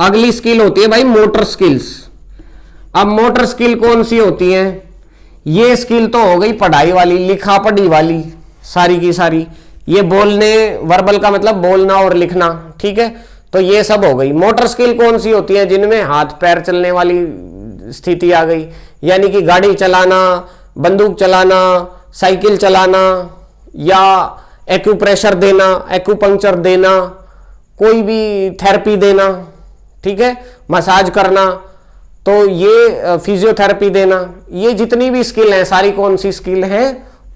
अगली स्किल होती है भाई मोटर स्किल्स। अब मोटर स्किल कौन सी होती है? ये स्किल तो हो गई पढ़ाई वाली, लिखा पढ़ी वाली सारी की सारी, ये बोलने, वर्बल का मतलब बोलना और लिखना, ठीक है, तो ये सब हो गई। मोटर स्किल कौन सी होती है? जिनमें हाथ पैर चलने वाली स्थिति आ गई, यानी कि गाड़ी चलाना, बंदूक चलाना, साइकिल चलाना, या एक्यूप्रेशर देना, एक्यूपंक्चर देना, कोई भी थेरेपी देना, ठीक है, मसाज करना, तो ये फिजियोथेरेपी देना, ये जितनी भी स्किल है सारी कौन सी स्किल है?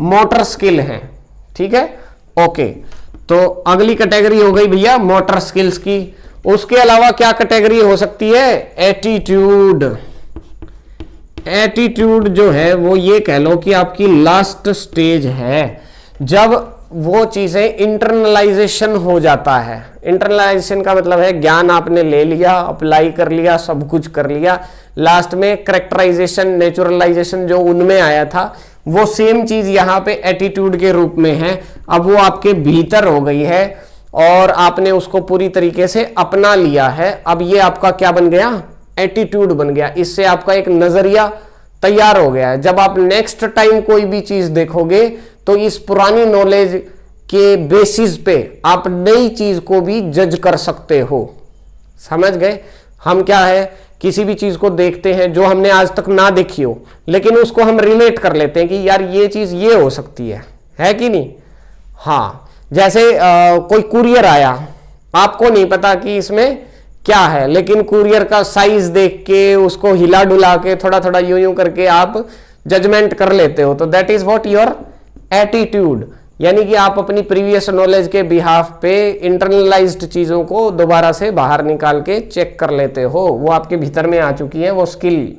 मोटर स्किल है, ठीक है, ओके। तो अगली कैटेगरी हो गई भैया मोटर स्किल्स की। उसके अलावा क्या कैटेगरी हो सकती है? एटीट्यूड। एटीट्यूड जो है वो ये कह लो कि आपकी लास्ट स्टेज है, जब वो चीजें इंटरनलाइजेशन हो जाता है। इंटरनलाइजेशन का मतलब है ज्ञान आपने ले लिया, अप्लाई कर लिया, सब कुछ कर लिया, लास्ट में करेक्टराइजेशन, नेचुरलाइजेशन जो उनमें आया था वो सेम चीज यहाँ पे एटीट्यूड के रूप में है। अब वो आपके भीतर हो गई है और आपने उसको पूरी तरीके से अपना लिया है। अब ये आपका क्या बन गया? एटीट्यूड बन गया। इससे आपका एक नजरिया तैयार हो गया है। जब आप नेक्स्ट टाइम कोई भी चीज देखोगे तो इस पुरानी नॉलेज के बेसिस पे आप नई चीज को भी जज कर सकते हो। समझ गए? हम क्या है, किसी भी चीज को देखते हैं जो हमने आज तक ना देखी हो, लेकिन उसको हम रिलेट कर लेते हैं कि यार ये चीज ये हो सकती है कि नहीं? हाँ, जैसे कोई कुरियर आया, आपको नहीं पता कि इसमें क्या है, लेकिन कुरियर का साइज देख के, उसको हिला डुला के, थोड़ा थोड़ा यूं यूं करके आप जजमेंट कर लेते हो। तो that is what your attitude, यानी कि आप अपनी प्रीवियस नॉलेज के बिहाफ पे इंटरनलाइज्ड चीजों को दोबारा से बाहर निकाल के चेक कर लेते हो। वो आपके भीतर में आ चुकी है वो स्किल।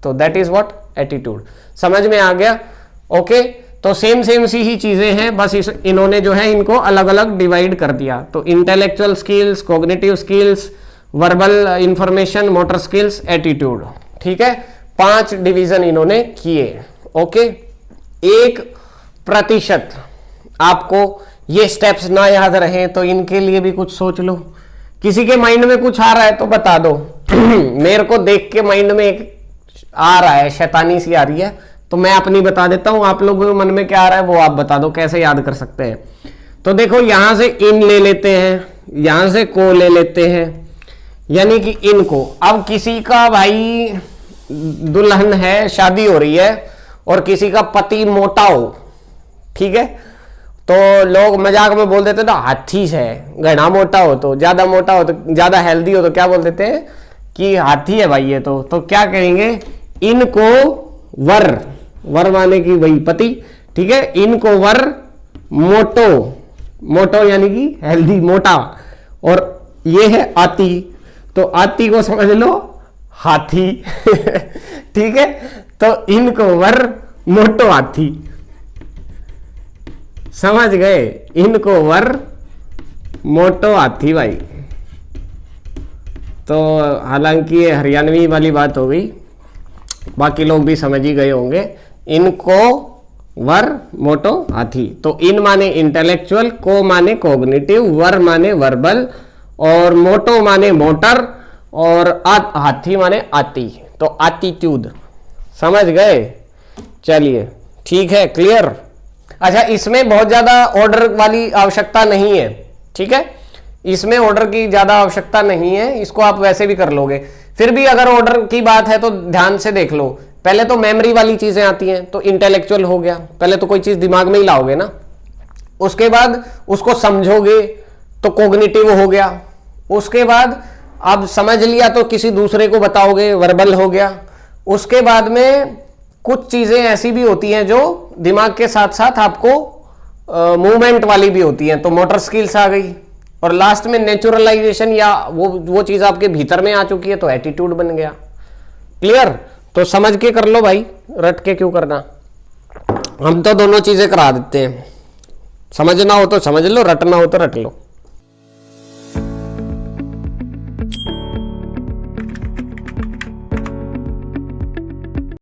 तो दैट इज व्हाट एटीट्यूड। समझ में आ गया? ओके, तो सेम सी ही चीजें हैं, बस इन्होंने जो है इनको अलग अलग डिवाइड कर दिया। तो intellectual skills, cognitive skills, verbal information, motor skills, attitude, ठीक है, 5 डिवीजन इन्होंने किए। ओके, 1% आपको ये स्टेप्स ना याद रहे तो इनके लिए भी कुछ सोच लो। किसी के माइंड में कुछ आ रहा है तो बता दो। मेरे को देख के माइंड में एक आ रहा है, शैतानी सी आ रही है, तो मैं अपनी बता देता हूं। आप लोगों के मन में क्या आ रहा है वो आप बता दो, कैसे याद कर सकते हैं। तो देखो, यहां से इन ले लेते हैं, यहां से को ले लेते हैं, यानी कि इनको। अब किसी का भाई दुल्हन है, शादी हो रही है, और किसी का पति मोटा हो, ठीक है, तो लोग मजाक में बोल देते ना, हाथी है, घना मोटा हो तो, ज्यादा मोटा हो तो, ज्यादा हेल्दी हो तो क्या बोल देते हैं कि हाथी है भाई ये तो क्या कहेंगे? इनको वर, वर माने कि भाई पति, ठीक है, इनको वर मोटो, मोटो यानी कि हेल्दी, मोटा, और ये है आती, तो आती को समझ लो हाथी। ठीक है, तो इनको वर मोटो हाथी, समझ गए? इनको वर मोटो हाथी भाई। तो हालांकि ये हरियाणवी वाली बात हो गई, बाकी लोग भी समझ ही गए होंगे। इनको वर मोटो हाथी, तो इन माने इंटेलेक्चुअल, को माने कॉग्निटिव, वर माने वर्बल, और मोटो माने मोटर, और हाथी माने आती, तो एटीट्यूड। समझ गए? चलिए ठीक है, क्लियर। अच्छा, इसमें बहुत ज्यादा ऑर्डर वाली आवश्यकता नहीं है, ठीक है, इसमें ऑर्डर की ज्यादा आवश्यकता नहीं है, इसको आप वैसे भी कर लोगे। फिर भी अगर ऑर्डर की बात है तो ध्यान से देख लो। पहले तो मेमोरी वाली चीजें आती हैं, तो इंटेलेक्चुअल हो गया, पहले तो कोई चीज दिमाग में ही लाओगे ना, उसके बाद उसको समझोगे तो कॉग्निटिव हो गया, उसके बाद अब समझ लिया तो किसी दूसरे को बताओगे, वर्बल हो गया। उसके बाद में कुछ चीजें ऐसी भी होती हैं जो दिमाग के साथ साथ आपको मूवमेंट वाली भी होती हैं, तो मोटर स्किल्स आ गई। और लास्ट में नेचुरलाइजेशन, या वो चीज आपके भीतर में आ चुकी है, तो एटीट्यूड बन गया। क्लियर? तो समझ के कर लो भाई, रट के क्यों करना। हम तो दोनों चीजें करा देते हैं, समझना हो तो समझ लो, रटना हो तो रट लो।